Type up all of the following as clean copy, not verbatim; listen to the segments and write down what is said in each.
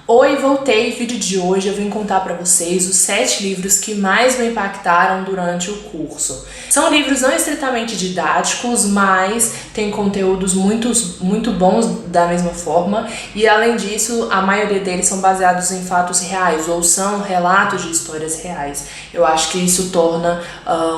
Oi, voltei. Vídeo de hoje eu vim contar pra vocês os 7 livros que mais me impactaram durante o curso. São livros não estritamente didáticos, mas têm conteúdos muito bons da mesma forma, e além disso, a maioria deles são baseados em fatos reais ou são relatos de histórias reais. Eu acho que isso torna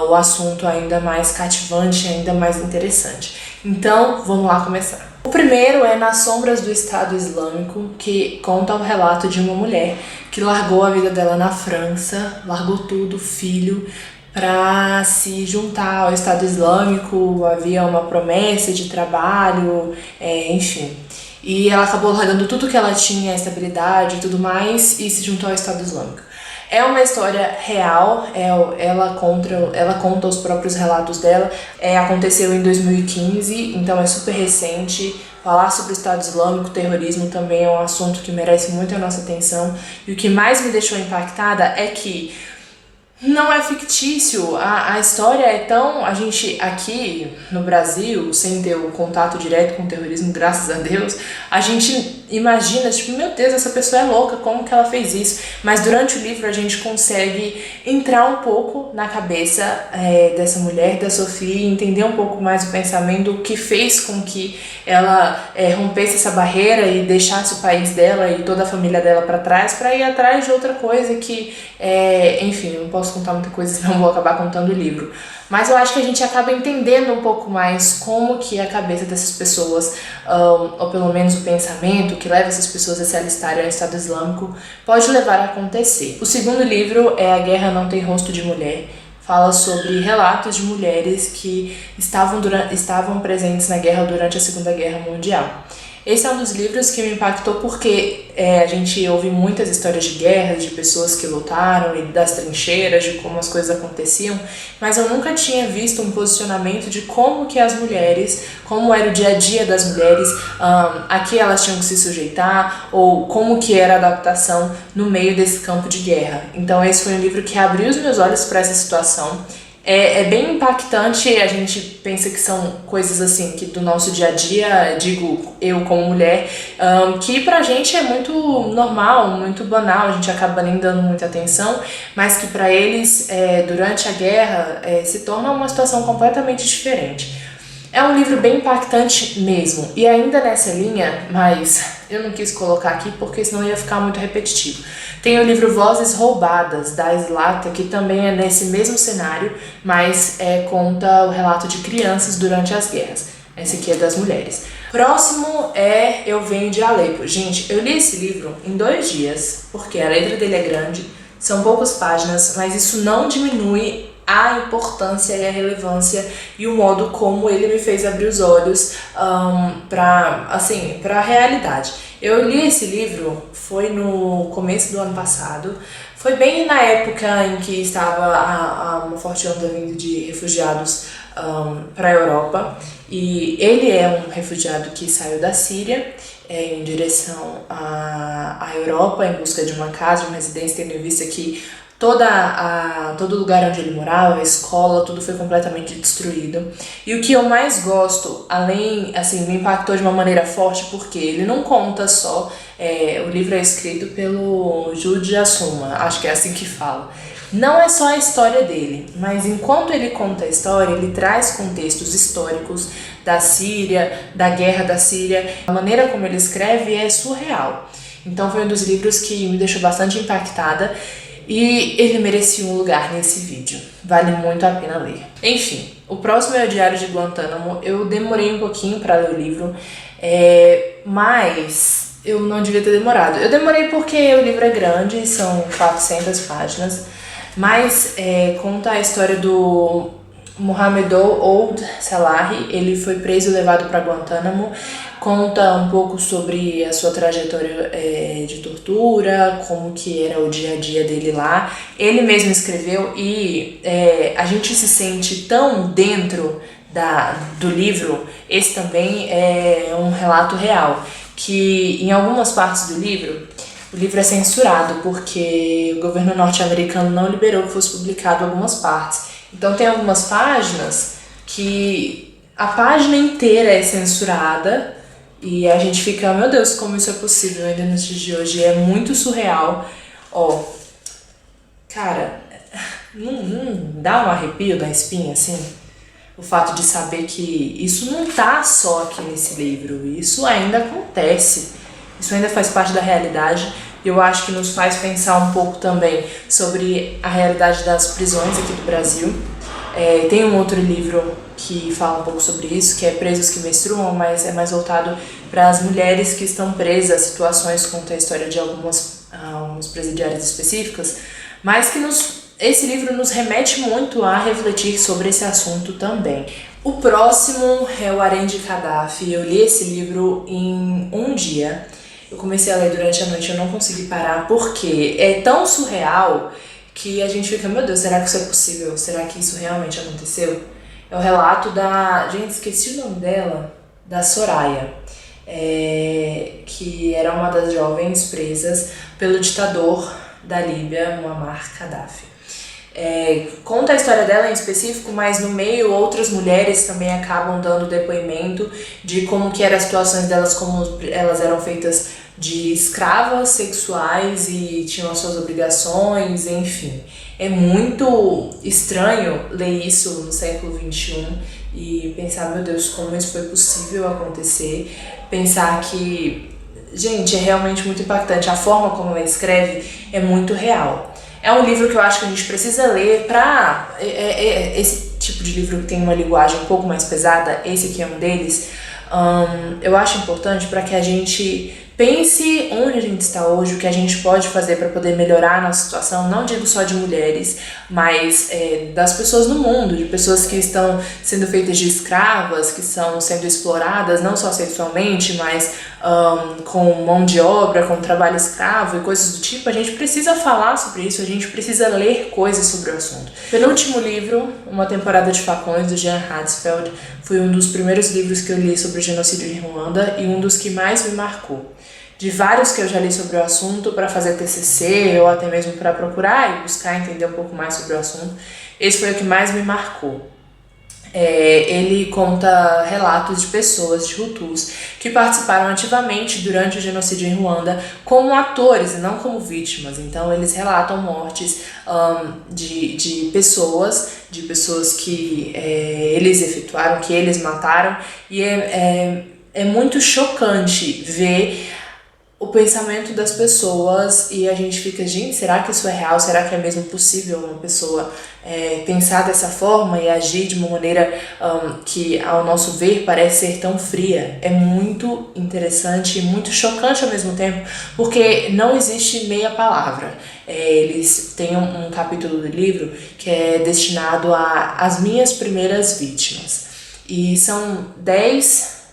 o assunto ainda mais cativante, ainda mais interessante. Então, vamos lá começar. O primeiro é Nas Sombras do Estado Islâmico, que conta o relato de uma mulher que largou a vida dela na França, largou tudo, filho, para se juntar ao Estado Islâmico. Havia uma promessa de trabalho, enfim. E ela acabou largando tudo que ela tinha, estabilidade e tudo mais, e se juntou ao Estado Islâmico. É uma história real, ela conta os próprios relatos dela. Aconteceu em 2015, então é super recente. Falar sobre o Estado Islâmico, terrorismo, também é um assunto que merece muito a nossa atenção. E o que mais me deixou impactada é que não é fictício, a história é tão... A gente aqui no Brasil, sem ter o contato direto com o terrorismo, graças a Deus, a gente imagina, tipo, meu Deus, essa pessoa é louca, como que ela fez isso? Mas durante o livro a gente consegue entrar um pouco na cabeça dessa mulher, da Sofia, e entender um pouco mais o pensamento, o que fez com que ela rompesse essa barreira e deixasse o país dela e toda a família dela para trás, para ir atrás de outra coisa que, enfim, eu não posso contar muita coisa, senão vou acabar contando o livro. Mas eu acho que a gente acaba entendendo um pouco mais como que a cabeça dessas pessoas, ou pelo menos o pensamento que leva essas pessoas a se alistarem ao Estado Islâmico, pode levar a acontecer. O segundo livro é A Guerra Não Tem Rosto de Mulher. Fala sobre relatos de mulheres que estavam presentes na guerra durante a Segunda Guerra Mundial. Esse é um dos livros que me impactou porque a gente ouve muitas histórias de guerras, de pessoas que lutaram e das trincheiras, de como as coisas aconteciam, mas eu nunca tinha visto um posicionamento de como que as mulheres, como era o dia a dia das mulheres, a que elas tinham que se sujeitar, ou como que era a adaptação no meio desse campo de guerra. Então esse foi um livro que abriu os meus olhos para essa situação. É bem impactante. A gente pensa que são coisas assim, que do nosso dia a dia, digo eu como mulher, que pra gente é muito normal, muito banal, a gente acaba nem dando muita atenção, mas que pra eles, durante a guerra, se torna uma situação completamente diferente. É um livro bem impactante mesmo, e ainda nessa linha, mas eu não quis colocar aqui porque senão ia ficar muito repetitivo. Tem o livro Vozes Roubadas, da Zlata, que também é nesse mesmo cenário, mas conta o relato de crianças durante as guerras. Esse aqui é das mulheres. Próximo é Eu Venho de Alepo. Gente, eu li esse livro em 2 dias, porque a letra dele é grande, são poucas páginas, mas isso não diminui a importância e a relevância e o modo como ele me fez abrir os olhos para a realidade. Eu li esse livro, foi no começo do ano passado, foi bem na época em que estava uma forte onda vindo de refugiados para a Europa, e ele é um refugiado que saiu da Síria em direção à Europa em busca de uma casa, de uma residência, tendo em vista que todo lugar onde ele morava, a escola, tudo foi completamente destruído. E o que eu mais gosto, além, assim, me impactou de uma maneira forte, porque ele não conta só, o livro é escrito pelo Jude Assuma, acho que é assim que fala. Não é só a história dele, mas enquanto ele conta a história, ele traz contextos históricos da Síria, da guerra da Síria. A maneira como ele escreve é surreal. Então foi um dos livros que me deixou bastante impactada. E ele merecia um lugar nesse vídeo. Vale muito a pena ler. Enfim, o próximo é o Diário de Guantánamo. Eu demorei um pouquinho para ler o livro, mas eu não devia ter demorado. Eu demorei porque o livro é grande, são 400 páginas, mas conta a história do Mohamed Ould Salahi. Ele foi preso e levado para Guantánamo. Conta um pouco sobre a sua trajetória de tortura, como que era o dia a dia dele lá. Ele mesmo escreveu e a gente se sente tão dentro do livro. Esse também é um relato real, que em algumas partes do livro, o livro é censurado porque o governo norte-americano não liberou que fosse publicado algumas partes. Então tem algumas páginas que a página inteira é censurada, E a gente fica, meu Deus, como isso é possível ainda nos dias de hoje? É muito surreal. Ó, cara, não dá um arrepio da espinha, assim? O fato de saber que isso não tá só aqui nesse livro, isso ainda acontece, isso ainda faz parte da realidade. E eu acho que nos faz pensar um pouco também sobre a realidade das prisões aqui do Brasil. Tem um outro livro que fala um pouco sobre isso, que é Presos que Menstruam, mas é mais voltado para as mulheres que estão presas, situações, conta a história de algumas presidiárias específicas, mas que esse livro nos remete muito a refletir sobre esse assunto também. O próximo é o Harém de Gaddafi. Eu li esse livro em um dia. Eu comecei a ler durante a noite, eu não consegui parar, porque é tão surreal que a gente fica, meu Deus, será que isso é possível? Será que isso realmente aconteceu? É o relato da... Gente, esqueci o nome dela. Da Soraya. Que era uma das jovens presas pelo ditador da Líbia, Muammar Gaddafi. Conta a história dela em específico, mas no meio outras mulheres também acabam dando depoimento de como que eram as situações delas, como elas eram feitas de escravas sexuais e tinham as suas obrigações, enfim. É muito estranho ler isso no século XXI e pensar, meu Deus, como isso foi possível acontecer. Pensar que, gente, é realmente muito impactante. A forma como ela escreve é muito real. É um livro que eu acho que a gente precisa ler pra... esse tipo de livro que tem uma linguagem um pouco mais pesada, esse aqui é um deles, eu acho importante para que a gente pense onde a gente está hoje, o que a gente pode fazer para poder melhorar a nossa situação, não digo só de mulheres, mas das pessoas no mundo, de pessoas que estão sendo feitas de escravas, que estão sendo exploradas, não só sexualmente, mas com mão de obra, com trabalho escravo e coisas do tipo. A gente precisa falar sobre isso, a gente precisa ler coisas sobre o assunto. Penúltimo livro, Uma Temporada de Facões, do Jean Hatzfeld, foi um dos primeiros livros que eu li sobre o genocídio em Ruanda e um dos que mais me marcou. De vários que eu já li sobre o assunto para fazer TCC ou até mesmo para procurar e buscar entender um pouco mais sobre o assunto, esse foi o que mais me marcou. Ele conta relatos de pessoas, de Hutus, que participaram ativamente durante o genocídio em Ruanda como atores e não como vítimas. Então eles relatam mortes de pessoas que eles efetuaram, que eles mataram, e é muito chocante ver o pensamento das pessoas e a gente fica, gente, será que isso é real? Será que é mesmo possível uma pessoa pensar dessa forma e agir de uma maneira que, ao nosso ver, parece ser tão fria? É muito interessante e muito chocante ao mesmo tempo, porque não existe meia palavra. Eles têm um capítulo do livro que é destinado às minhas primeiras vítimas. E são 10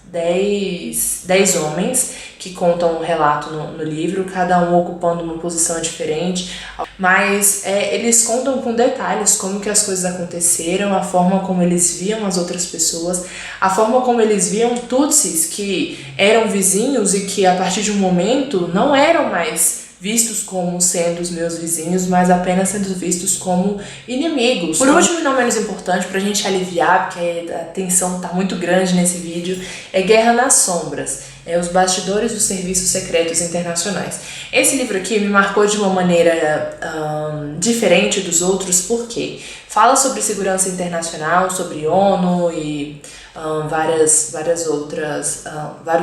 homens que contam um relato no livro, cada um ocupando uma posição diferente, mas eles contam com detalhes como que as coisas aconteceram, a forma como eles viam as outras pessoas, a forma como eles viam Tutsis que eram vizinhos e que a partir de um momento não eram mais vistos como sendo os meus vizinhos, mas apenas sendo vistos como inimigos. Por último e não menos importante, pra gente aliviar, porque a tensão tá muito grande nesse vídeo, é Guerra nas Sombras, os bastidores dos serviços secretos internacionais. Esse livro aqui me marcou de uma maneira diferente dos outros, porque fala sobre segurança internacional, sobre ONU e vários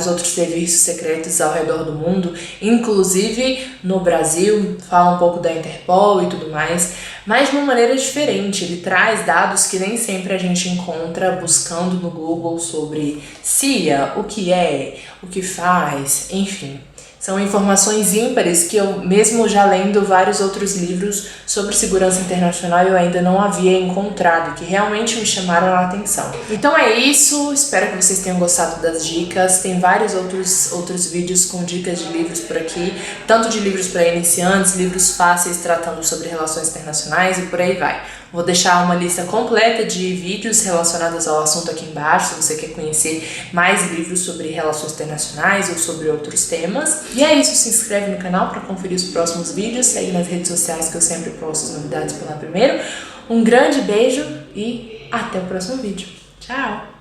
outros serviços secretos ao redor do mundo, inclusive no Brasil, fala um pouco da Interpol e tudo mais, mas de uma maneira diferente. Ele traz dados que nem sempre a gente encontra buscando no Google sobre CIA, o que faz, enfim. São informações ímpares que eu, mesmo já lendo vários outros livros sobre segurança internacional, eu ainda não havia encontrado, que realmente me chamaram a atenção. Então é isso, espero que vocês tenham gostado das dicas. Tem vários outros vídeos com dicas de livros por aqui, tanto de livros para iniciantes, livros fáceis tratando sobre relações internacionais e por aí vai. Vou deixar uma lista completa de vídeos relacionados ao assunto aqui embaixo, se você quer conhecer mais livros sobre relações internacionais ou sobre outros temas. E é isso, se inscreve no canal para conferir os próximos vídeos, segue nas redes sociais que eu sempre posto as novidades pela primeiro. Um grande beijo e até o próximo vídeo. Tchau!